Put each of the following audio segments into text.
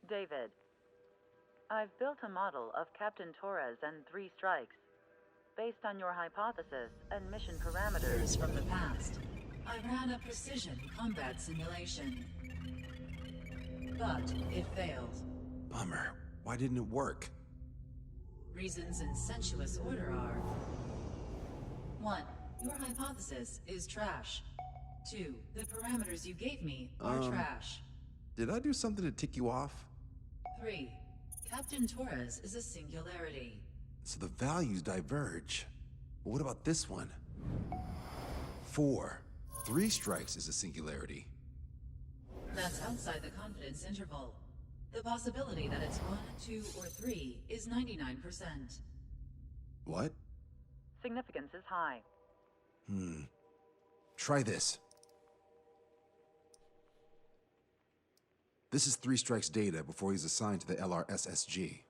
David, I've built a model of Captain Torres and 3 strikes. Based on your hypothesis and mission parameters Years from the past, I ran a precision combat simulation. But it failed. Bummer. Why didn't it work? Reasons in sensuous order are: 1. Your hypothesis is trash. 2. The parameters you gave me are trash. Did I do something to tick you off? 3. Captain Torres is a singularity. So the values diverge. But what about this one? 4. 3 strikes is a singularity. That's outside the confidence interval. The possibility that it's 1, 2, or 3 is 99%. What? significance is high. Try this. This is 3 Strike's data before he's assigned to the LRSSG.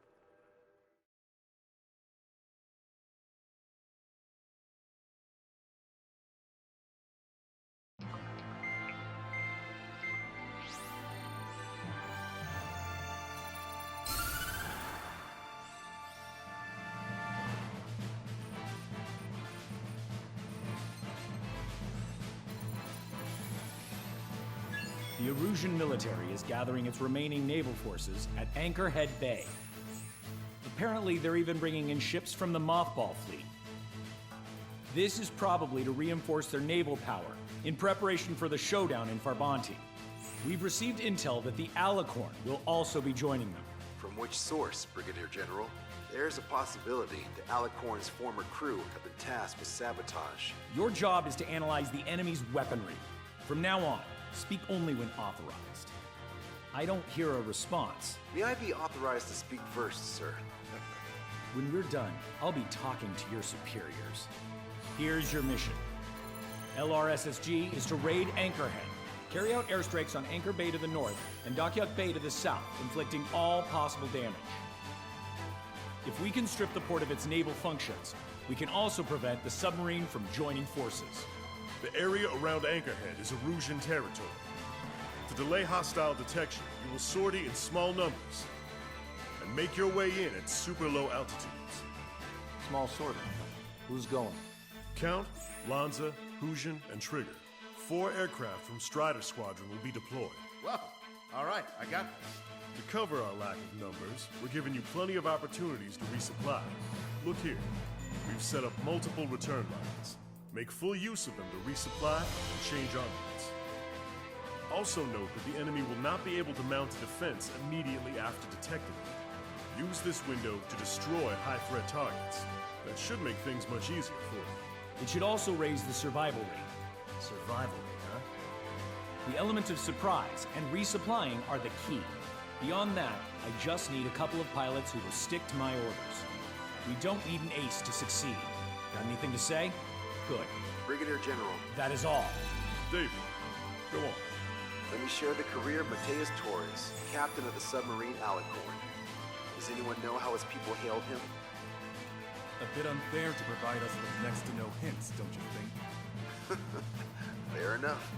The Erusian military is gathering its remaining naval forces at Anchorhead Bay. Apparently, they're even bringing in ships from the Mothball fleet. This is probably to reinforce their naval power in preparation for the showdown in Farbanti. We've received intel that the Alicorn will also be joining them. From which source, Brigadier General? There's a possibility the Alicorn's former crew have been tasked with sabotage. Your job is to analyze the enemy's weaponry. From now on, speak only when authorized. I don't hear a response. May I be authorized to speak first, sir? When we're done, I'll be talking to your superiors. Here's your mission. LRSSG is to raid Anchorhead, carry out airstrikes on Anchor Bay to the north and Dockyuk Bay to the south, inflicting all possible damage. If we can strip the port of its naval functions, we can also prevent the submarine from joining forces. The area around Anchorhead is Erusian territory. To delay hostile detection, you will sortie in small numbers and make your way in at super low altitudes. Small sorting. Who's going? Count, Lanza, Hujan, and Trigger. 4 aircraft from Strider Squadron will be deployed. Well, all right, I got this. To cover our lack of numbers, we're giving you plenty of opportunities to resupply. Look here, we've set up multiple return lines. Make full use of them to resupply and change armaments. Also note that the enemy will not be able to mount a defense immediately after detecting them. Use this window to destroy high-threat targets. That should make things much easier for you. It should also raise the survival rate. Survival rate, huh? The element of surprise and resupplying are the key. Beyond that, I just need a couple of pilots who will stick to my orders. We don't need an ace to succeed. Got anything to say? Good. Brigadier General, That is all. David, go on. let me share the career of Mateus Torres, captain of the submarine Alicorn. Does anyone know how his people hailed him? A bit unfair to provide us with next to no hints, don't you think? Fair enough.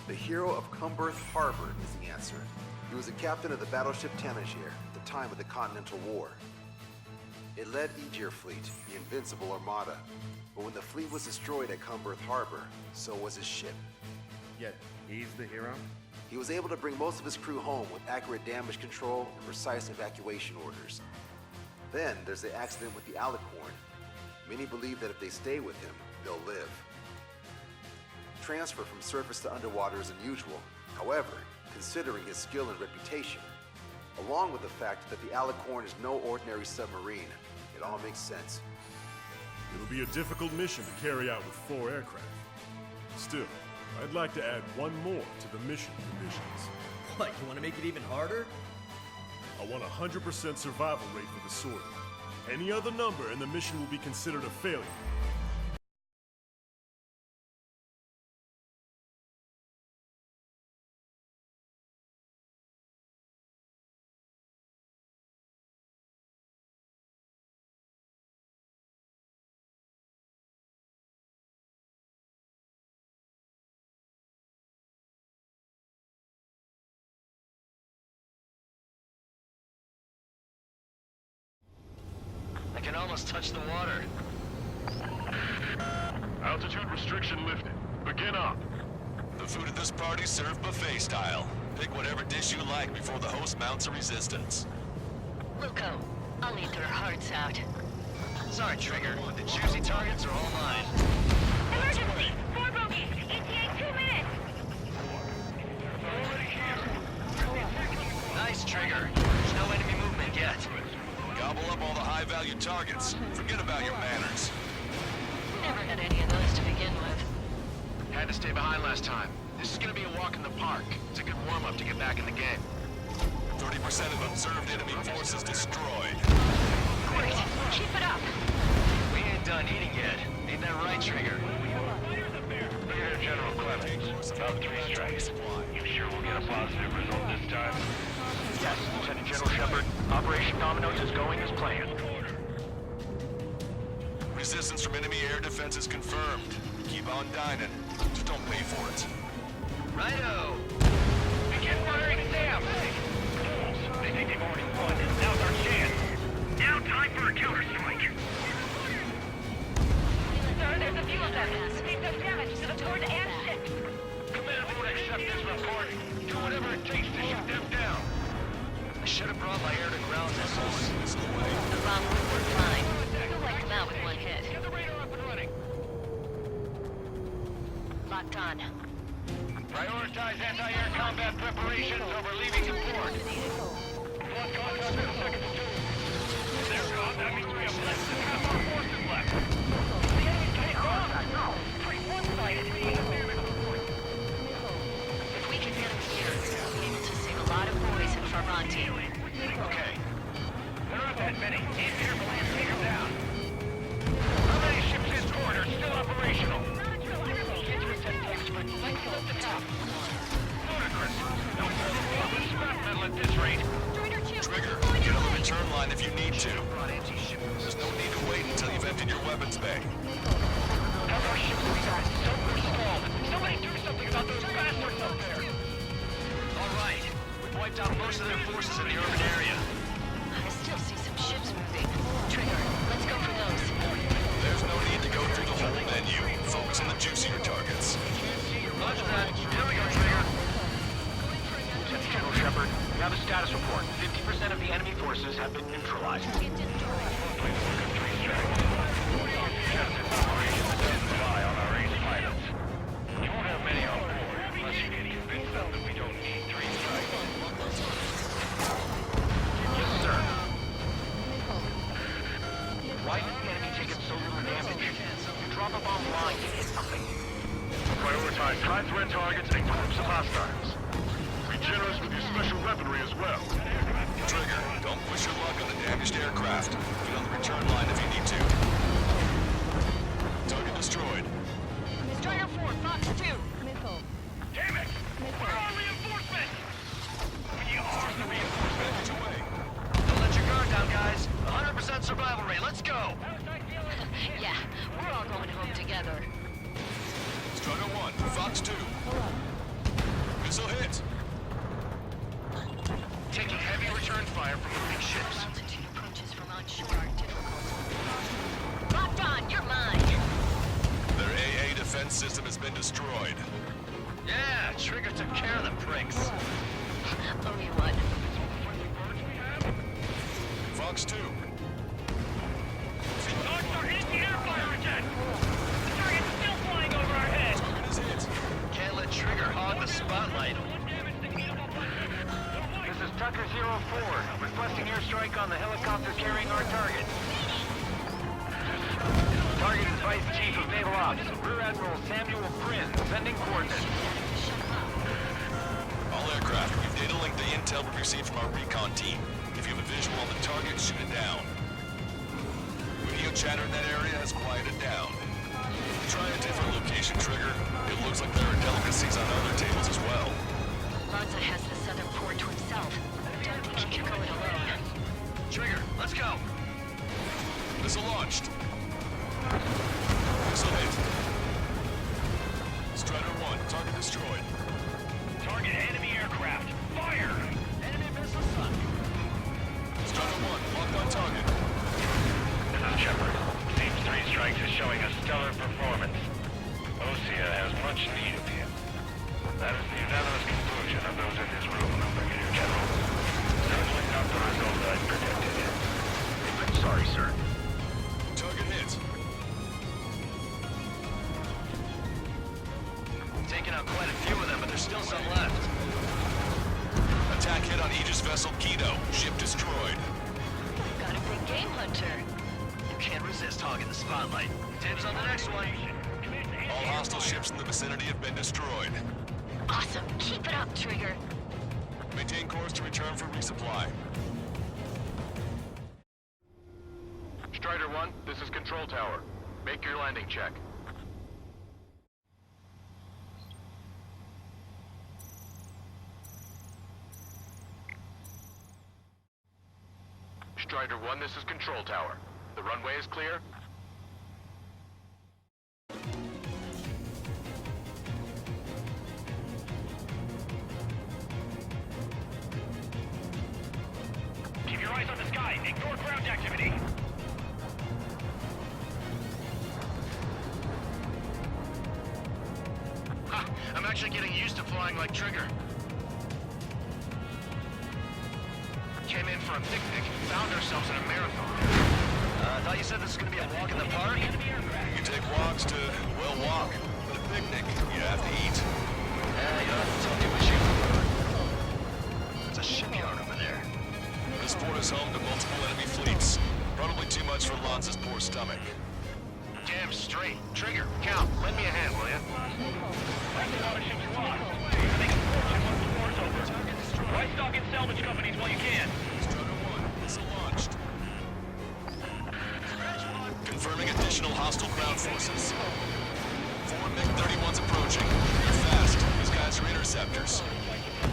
The hero of Cumberth Harbor is the answer. He was a captain of the battleship Tanager at the time of the Continental War. It led Aegir Fleet, the Invincible Armada. But when the fleet was destroyed at Cumberth Harbor, so was his ship. Yet, he's the hero? He was able to bring most of his crew home with accurate damage control and precise evacuation orders. Then there's the accident with the Alicorn. Many believe that if they stay with him, they'll live. Transfer from surface to underwater is unusual. However, considering his skill and reputation, along with the fact that the Alicorn is no ordinary submarine, it all makes sense. It'll be a difficult mission to carry out with 4 aircraft. Still, I'd like to add one more to the mission conditions. What, you want to make it even harder? I want a 100% survival rate for the sortie. Any other number and the mission will be considered a failure. almost touched the water. Altitude restriction lifted. Begin up. The food at this party's served buffet style. Pick whatever dish you like before the host mounts a resistance. Wilco, I'll eat their hearts out. Sorry, Trigger. The juicy targets are all mine. Emergency! 4 bogeys! ETA 2 minutes! Nice, Trigger. There's no enemy movement yet. Gobble up all the high-value targets. Forget about your manners. Never had any of those to begin with. Had to stay behind last time. This is gonna be a walk in the park. It's a good warm-up to get back in the game. 30% of observed enemy forces destroyed. Great! Keep it up! We ain't done eating yet. Ain't that right, Trigger? Brigadier General Clemens, about 3 strikes. You sure we'll get a positive result this time? Yes, Lieutenant General Shepard. Operation Dominoes is going as planned. Resistance from enemy air defenses confirmed. Keep on dining. Just don't pay for it. Righto! Begin firing Sam! They think they've already won. Now's our chance. Now time for a counterstrike. Sir, there's a few of them. They've done damage to the fort and ship. Command won't accept this report. Do whatever it takes to shoot them down. I should have brought my air-to-ground missiles. This way. The bomb would work fine. You'll wipe them out with one hit. Get the radar up and running. Locked on. Prioritize anti-air combat preparations over leaving the port. Lost contact in seconds 2. They're gone. That means we have less than half our forces left. The enemy take contact. Pretty one-sided. If we can get them here, we'll be able to save a lot of boys in Ferranti. Okay. There aren't that many. Aim careful and take them down. How many ships in port are still operational? Ludicrous. No further war with scrap metal at this rate. Trigger, get on the return line if you need to. There's no need to wait until you've emptied your weapons bay. Have our ships reside so stalled. Somebody do something about those bastards up there. All right. We've wiped out most of their forces in the urban area. I still see some ships moving. Trigger, let's go for those. There's no need to go through the whole menu. Focus on the juicier targets. Roger that. Here we go, Trigger. Lieutenant General Shepard, we have a status report. 50% of the enemy forces have been neutralized. Rely on our ace pilots. We won't have many on board, unless you can convince them that we don't need 3 strikes. Yes, sir. Why did the enemy take so little damage? You drop a bomb line to hit something. Prioritize high-threat targets and groups of hostiles. Be generous with your special weaponry as well. Trigger, don't push your luck on the damaged aircraft. Get on the return line if you need to. Target destroyed. Strider 4, Fox 2. Damn it! Where are reinforcements? We are the reinforcements. Baggage away. Don't let your guard down, guys. 100% survival rate. Let's go. Yeah, we're all going home together. Strider 1, Fox 2. Missile hit. Taking heavy return fire from moving ships. Altitude approaches from onshore are difficult. Locked on, you're mine. Their AA defense system has been destroyed. Yeah, Trigger took care of the pricks. Owe you one. Fox 2. Dogs are hitting the air fire again! The target's still flying over our heads! Target is hit. Can't let Trigger hog the spotlight. This is Tucker 04, requesting airstrike on the helicopter carrying our target. Target is Vice Chief of Naval Ops, Rear Admiral Samuel Prin, sending coordinates. All aircraft, we've data linked the intel we received from our recon team. If you have a visual on the target, shoot it down. Radio chatter in that area has quieted down. Try a different location, Trigger. It looks like there are delicacies on other tables as well. Lanza has the southern port to himself. Don't think he can go it alone. Trigger, let's go. Missile launched. Missile hit. Strider 1, target destroyed. Target enemy aircraft. Fire! Enemy missile sunk. Strider 1, locked on target. This is on Aegis vessel Keto. Ship destroyed. Got a big game hunter. You can't resist hogging the spotlight. Dibs on the next one. All hostile ships in the vicinity have been destroyed. Awesome. Keep it up, Trigger. Maintain course to return for resupply. Strider 1, this is Control Tower. Make your landing check. Strider 1, this is Control Tower. The runway is clear? Keep your eyes on the sky. Ignore ground activity. Ha! I'm actually getting used to flying like Trigger. Came in for a picnic, found ourselves in a marathon. I thought you said this was gonna be a walk in the park? You take walks to, well, walk. But a picnic, you have to eat. You don't have to tell me what you... There's a shipyard over there. This port is home to multiple enemy fleets. Probably too much for Lanza's poor stomach. Damn straight. Trigger, Cal, lend me a hand, will ya? That's a lot of ships you lost. I think a fortune once the war's over. Buy stock in salvage companies while you can. Strider 1, missile launched. Confirming additional hostile ground forces. 4 MiG-31s approaching. They're fast. These guys are interceptors.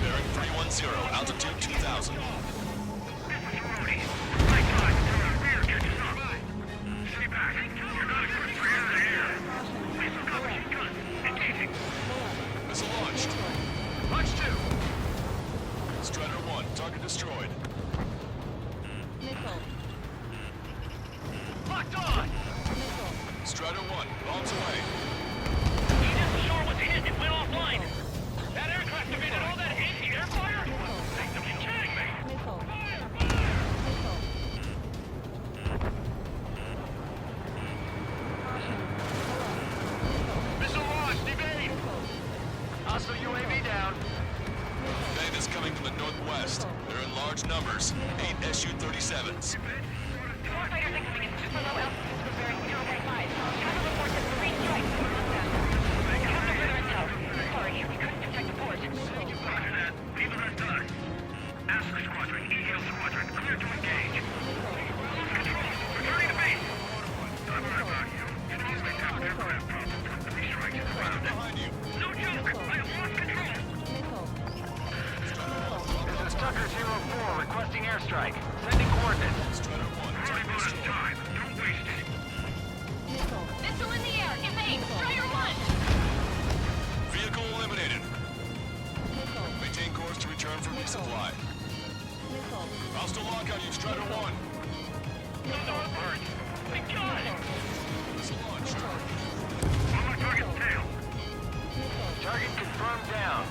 Bearing 310, altitude 2000. This is Rudy. Right time until our rear catches up. Stay back. You're not equipped for air-to-air. Missile gun, machine gun. Engaging. Missile launched. Launch 2! Strider 1, target destroyed. Locked on! Strider 1, bombs away. Aegis Ashore was hit and went offline. That aircraft emitted all that anti-air fire? Think they'll be kidding me. Missile launched, evade! Hostile UAV down. Betas coming from the northwest. They're in large numbers. 8 Su-37s. Warfighters incoming at super low altitudes with bearing 0.5. Travel reports at 3 strikes from Mustang. You have no further intel. Sorry, we couldn't detect the port. Roger that. Leave the rest to us. Aster Squadron, EL Squadron, clear to engage. Lose control. Returning to base. I'm right about you. You know we have aircraft problems with 3 strikes around it. Behind you. No joke. I have lost control. This is Tucker 04 requesting airstrike. Sending coordinates. Strider 1, Only target bonus destroyed. time. Don't waste it. Missile in the air. Evade. Strider 1. Vehicle eliminated. Maintain course to return for resupply. Hostile lock on you, Strider 1. No, bird. Thank God. Missile launched. On my target's tail. Target confirmed down.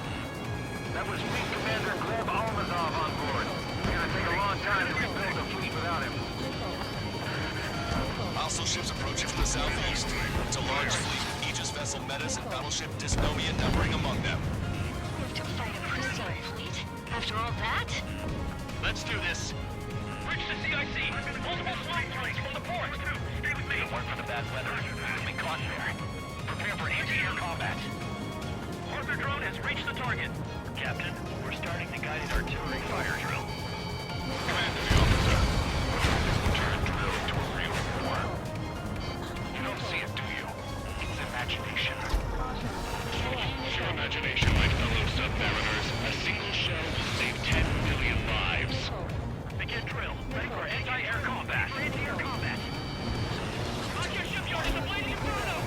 That was Fleet Commander Gleb Almazov on board. It's gonna take a long time to rebuild the fleet without him. Hostile ships approaching from the southeast. It's a large fleet. Aegis vessel Metis and battleship Dysnomia numbering among them. To fight a crystal fleet. After all that? Let's do this. Reach the CIC. Multiple flight strikes from the port. Stay with me. Don't work for the bad weather. We'll be caught there. Prepare for anti-air combat. Partner drone has reached the target. Captain, we're starting the guided artillery fire drill. Command to the officer. Turn drill into a real war. You don't see it, do you? It's imagination. Your imagination, my fellow submariners. A single shell will save 10 million lives. Begin drill. Ready for anti-air combat. Anti-air combat. Roger, shipyard is a blazing inferno.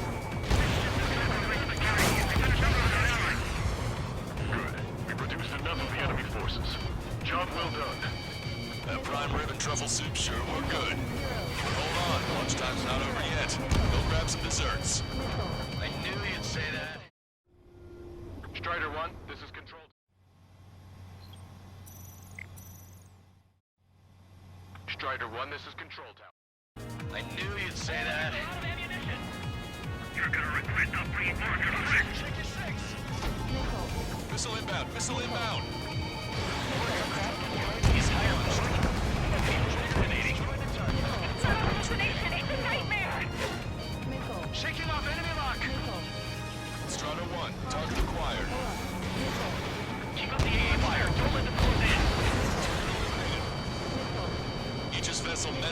Good. We produced enough of the enemy forces. Job well done. That prime rib and truffle soup sure were good. But hold on, lunchtime's not over yet. Go grab some desserts. I knew you'd say that. Strider 1, this is Control. Strider 1, this is Control Tower. I knew you'd say that. Out of ammunition. You're gonna regret not bringing more to Missile inbound, missile inbound. Aircraft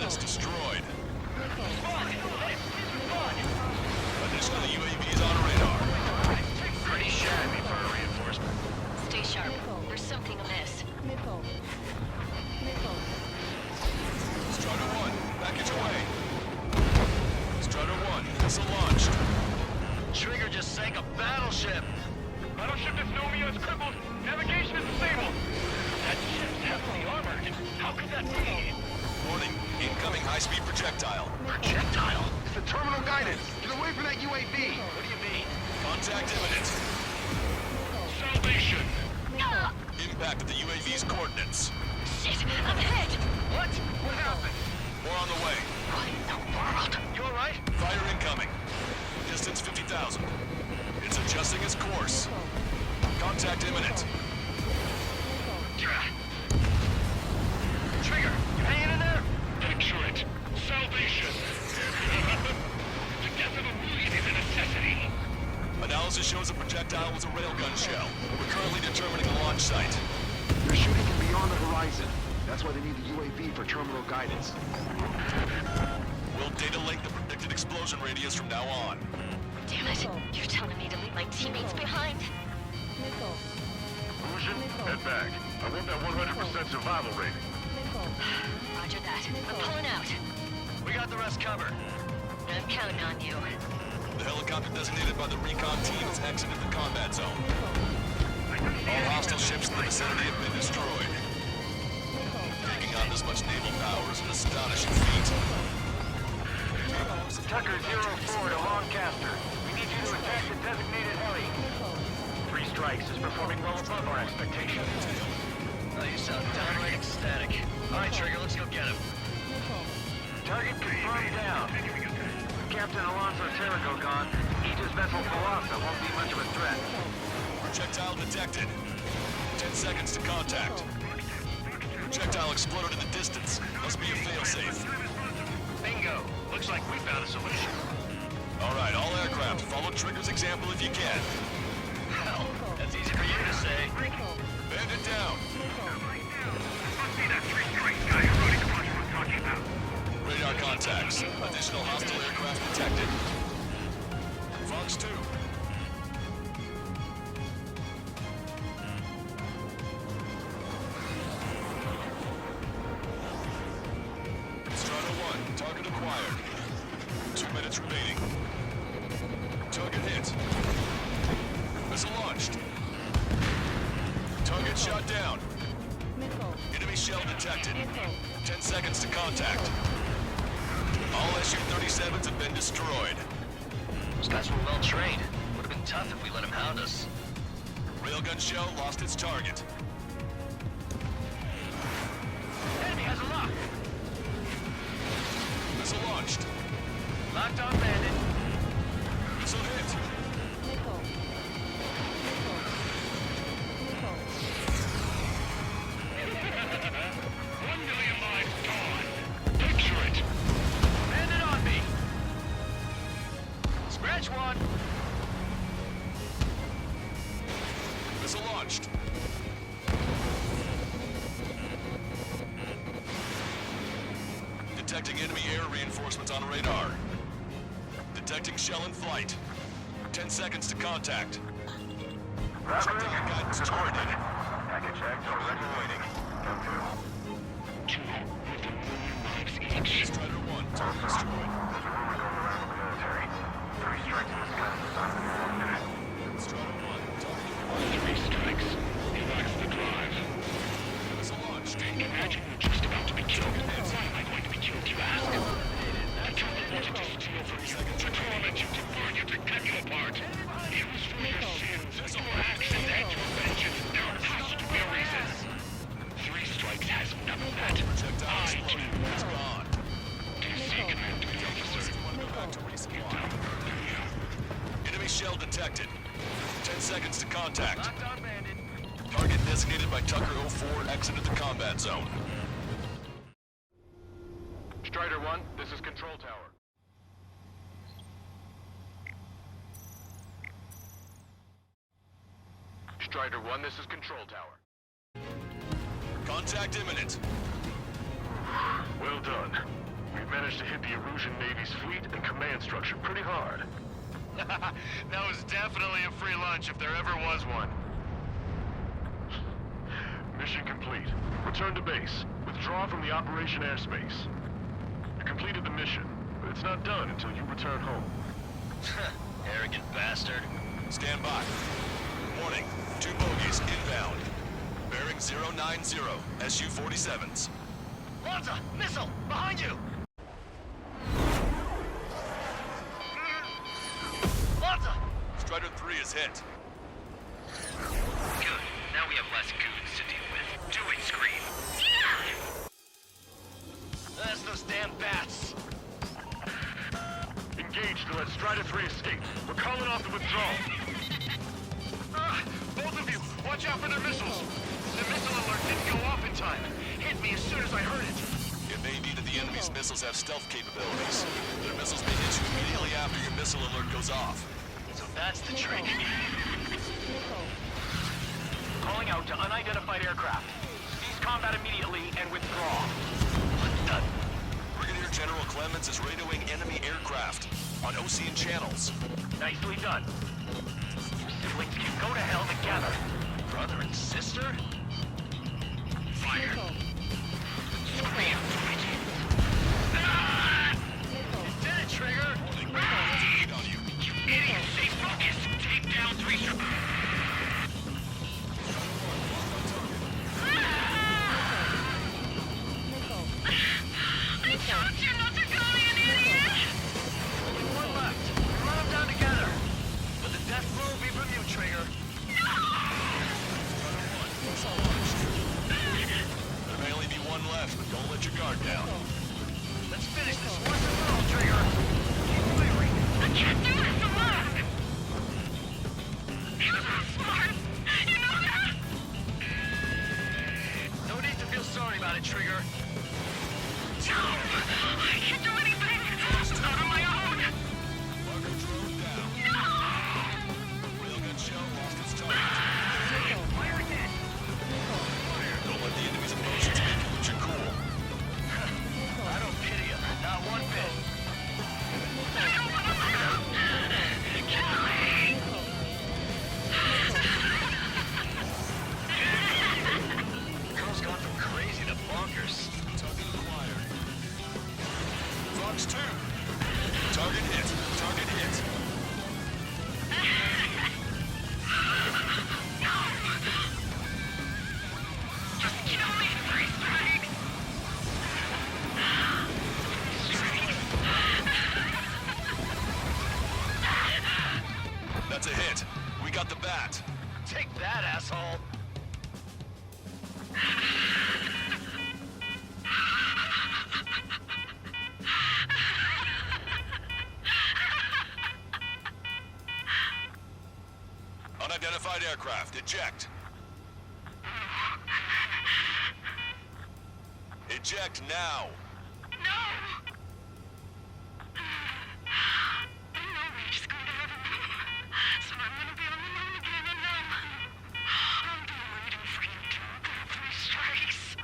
assets destroyed. Spawn! Please respond! Additional UAVs on radar. Pretty shabby for a reinforcement. Stay sharp. There's something amiss. Strider 1, package away. Strider 1, missile launched. Trigger just sank a battleship. Battleship Dystonia is crippled. Navigation is disabled. That ship's heavily armored. How could that be? Warning, incoming high-speed projectile. Projectile? It's the terminal guidance. Get away from that UAV. What do you mean? Contact imminent. Salvation. Impact at the UAV's coordinates. Shit, I'm hit! What? What happened? More on the way. What in the world? You alright? Fire incoming. Distance 50,000. It's adjusting its course. Contact imminent. Trigger, you hanging in there? Picture it. Salvation. The death of a million is a necessity. Analysis shows the projectile was a railgun shell. We're currently determining the launch site. They're shooting from beyond the horizon. That's why they need the UAV for terminal guidance. We'll data link the predicted explosion radius from now on. Damn it. You're telling me to leave my teammates behind? Illusion, head back. I want that 100% survival rating. Roger that. I'm pulling out. We got the rest covered. I'm counting on you. The helicopter designated by the recon team has exited the combat zone. All hostile ships in the vicinity have been destroyed. Taking on this much naval power is an astonishing feat. Tucker 04 to Lancaster. We need you to attack the designated heli. 3 Strikes is performing well above our expectations. Oh, you sound downright ecstatic. All right, Trigger, let's go get him. Target confirmed down. With Captain Alonso Terrigo gone, Aegis vessel Colossus won't be much of a threat. Projectile detected. 10 seconds to contact. Projectile exploded in the distance. Must be a failsafe. Bingo. Looks like we found a solution. All right, all aircraft, follow Trigger's example if you can. Hell, that's easy for you to say. Bend it down. Must be that 3 Strikes guy who rode across what I'm talking about. Radar contacts. Additional hostile aircraft detected. Fox 2. Strider 1, target acquired. 2 minutes remaining. Target hit. Missile launched. Target shot down. Enemy shell detected. 10 seconds to contact. All Su-37s have been destroyed. Those guys were well trained. Would have been tough if we let them hound us. Railgun shell lost its target. Enemy has a lock. Missile launched. Locked on bandit. Missile hit. Picture it. Bandit on me. Scratch one. Missile launched. Detecting enemy air reinforcements on radar. Detecting shell in flight. 10 seconds to contact. Projectile guidance terminated. Package X already waiting. Strider 1, target destroyed. Military. 3 Strikes in the sky for assignment in 1 minute. Strider 1, target acquired. 3 Strikes. He lacks the drive. Missile launched. Imagine you're just about to be killed. Why am I going to be killed, you ask? The Captain wanted to steal from you, to torment you, to burn you, to cut you apart. It was for your sins, your actions, and your vengeance. There has to be a reason. 3 Strikes has none of that. Projectile I, exploded. too, It's gone. do you see, Commander, the officer? Want to go back to resupply. Enemy shell detected. 10 seconds to contact. Locked on bandit. Target designated by Tucker 04 exited the combat zone. Strider 1, this is Control Tower. Strider 1, this is Control Tower. Contact imminent. Well done. We've managed to hit the Erusian Navy's fleet and command structure pretty hard. That was definitely a free lunch if there ever was one. Mission complete. Return to base. Withdraw from the operation airspace. You completed the mission, but it's not done until you return home. Arrogant bastard. Stand by. Warning, 2 bogies inbound. Bearing 090, Su-47s. Lanza! Missile! Behind you! Lanza! Strider 3 is hit. Good. Now we have less goons to deal with. Do it, Scream. That's those damn bats. Engage to let Strider 3 escape. We're calling off the withdrawal. Both of you, watch out for their missiles. The missile alert didn't go off in time. Hit me as soon as I heard it. It may be that the enemy's missiles have stealth capabilities. Their missiles may hit you immediately after your missile alert goes off. So that's the trick. Calling out to unidentified aircraft. Cease combat immediately and withdraw. Done. Brigadier General Clemens is radioing enemy aircraft on Ocean channels. Nicely done. You siblings can go to hell together. Brother and sister? Fire. Scream. Lieutenant Trigger! You idiot! Stay focused! Take down 3 I told you not to call me an idiot! Only one left. We run them down together. But the death blow will be from you, Trigger. There may only be one left, but don't let your guard down. Let's finish this once and for all, Trigger. Keep firing. I can't do this alone! You're so smart! You know that? No need to feel sorry about it, Trigger. No! I can't do anything! Not on my own! Marker drone down. No! Railgun shell lost its target. Fire again! Don't let the enemy's emotions make you lose your cool. I don't pity him. Not one bit. I don't want to live! Kill me! Girl's gone from crazy to bonkers. Target acquired. Fox 2. Target hit. Target hit. Just kill me, 3 strikes! That's a hit. We got the bat. Take that, asshole! Unidentified aircraft. Eject. Eject now. No! I know we're just going to have a moment, so I'm going to be on the moon again, and I'm waiting for you to go 3 strikes.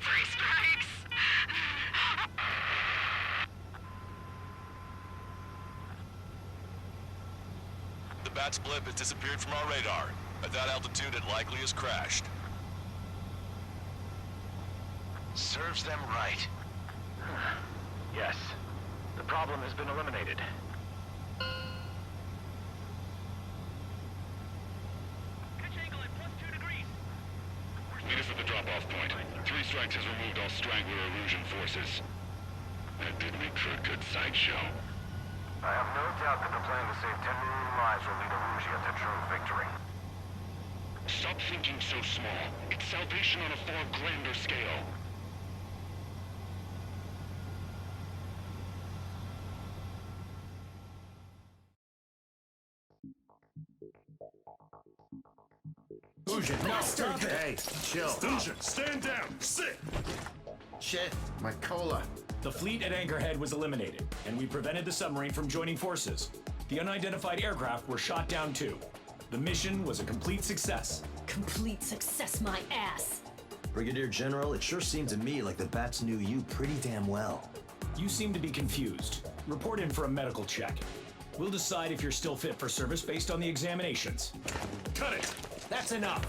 3 strikes! The bat's blip has disappeared from our radar. At that altitude, it likely has crashed. Serves them right. Yes. The problem has been eliminated. Pitch angle at +2 degrees. Meet us at the drop-off point. 3 strikes has removed all Strangler Erusian forces. That did make for a good sideshow. I have no doubt that the plan to save 10 million lives will lead Erusia to true victory. Stop thinking so small. It's salvation on a far grander scale. Hey, chill. Fusion, stand down! Sit! Shit, my cola. The fleet at Anchorhead was eliminated, and we prevented the submarine from joining forces. The unidentified aircraft were shot down too. The mission was a complete success. Complete success, my ass. Brigadier General, it sure seemed to me like the bats knew you pretty damn well. You seem to be confused. Report in for a medical check. We'll decide if you're still fit for service based on the examinations. Cut it! That's enough!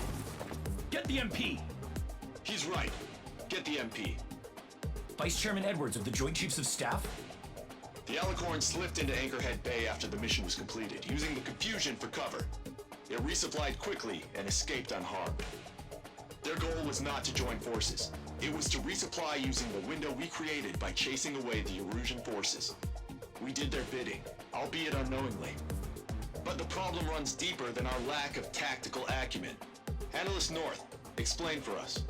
Get the MP! He's right. Get the MP. Vice Chairman Edwards of the Joint Chiefs of Staff? The Alicorn slipped into Anchorhead Bay after the mission was completed, using the confusion for cover. It resupplied quickly and escaped unharmed. Their goal was not to join forces. It was to resupply using the window we created by chasing away the Erusian forces. We did their bidding, albeit unknowingly. But the problem runs deeper than our lack of tactical acumen. Analyst North, explain for us.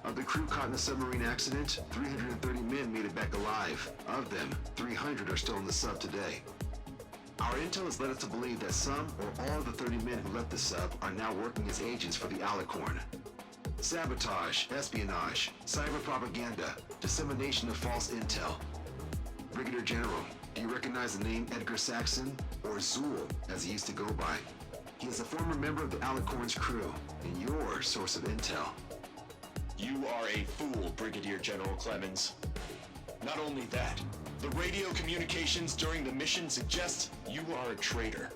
Of the crew caught in the submarine accident, 330 men made it back alive. Of them, 300 are still in the sub today. Our intel has led us to believe that some or all of the 30 men who left the sub are now working as agents for the Alicorn. Sabotage, espionage, cyber propaganda, dissemination of false intel. Brigadier General, do you recognize the name Edgar Saxon, or Zool, as he used to go by? He is a former member of the Alicorn's crew, and your source of intel. You are a fool, Brigadier General Clemens. Not only that, the radio communications during the mission suggest you are a traitor.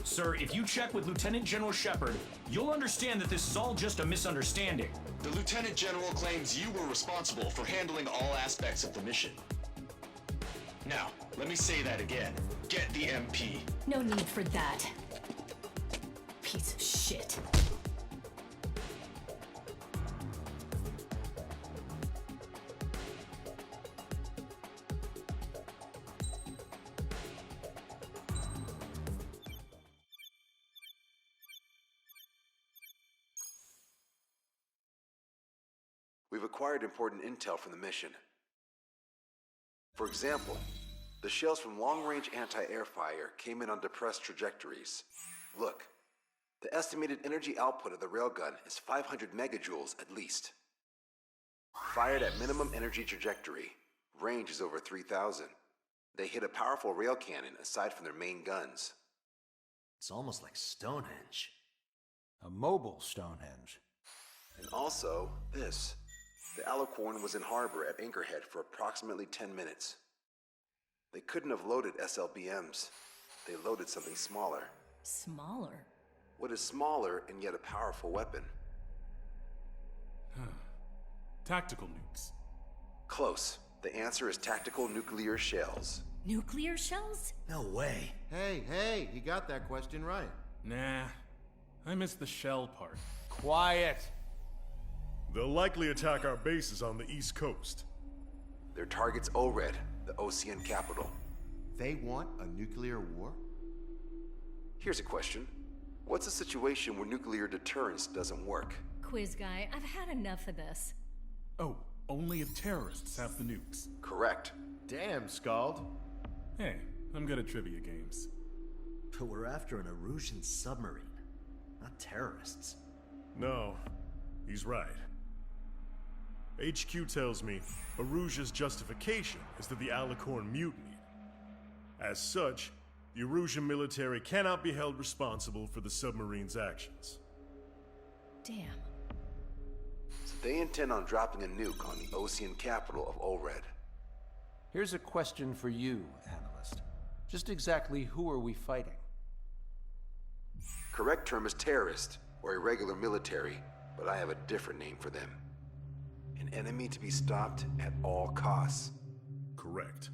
Sir, if you check with Lieutenant General Shepard, you'll understand that this is all just a misunderstanding. The Lieutenant General claims you were responsible for handling all aspects of the mission. Now, let me say that again. Get the MP. No need for that. Piece of shit. We've acquired important intel from the mission. For example, the shells from long-range anti-air fire came in on depressed trajectories. Look, the estimated energy output of the railgun is 500 megajoules at least. Fired at minimum energy trajectory, range is over 3,000. They hit a powerful rail cannon aside from their main guns. It's almost like Stonehenge. A mobile Stonehenge. And also, this. The Alicorn was in harbor at Anchorhead for approximately 10 minutes. They couldn't have loaded SLBMs. They loaded something smaller. Smaller? What is smaller and yet a powerful weapon? Tactical nukes. Close. The answer is tactical nuclear shells. Nuclear shells? No way. Hey, he got that question right. Nah, I missed the shell part. Quiet. They'll likely attack our bases on the East Coast. Their target's ORED, the Ocean capital. They want a nuclear war? Here's a question. What's a situation where nuclear deterrence doesn't work? Quiz guy, I've had enough of this. Oh, only if terrorists have the nukes. Correct. Damn, Scald. Hey, I'm good at trivia games. But we're after an Erusian submarine, not terrorists. No, he's right. HQ tells me Erusia's justification is that the Alicorn mutinied. As such, the Erusian military cannot be held responsible for the submarine's actions. Damn. So they intend on dropping a nuke on the Ocean capital of ORED. Here's a question for you, analyst. Just exactly who are we fighting? Correct term is terrorist, or irregular military, but I have a different name for them. An enemy to be stopped at all costs. Correct.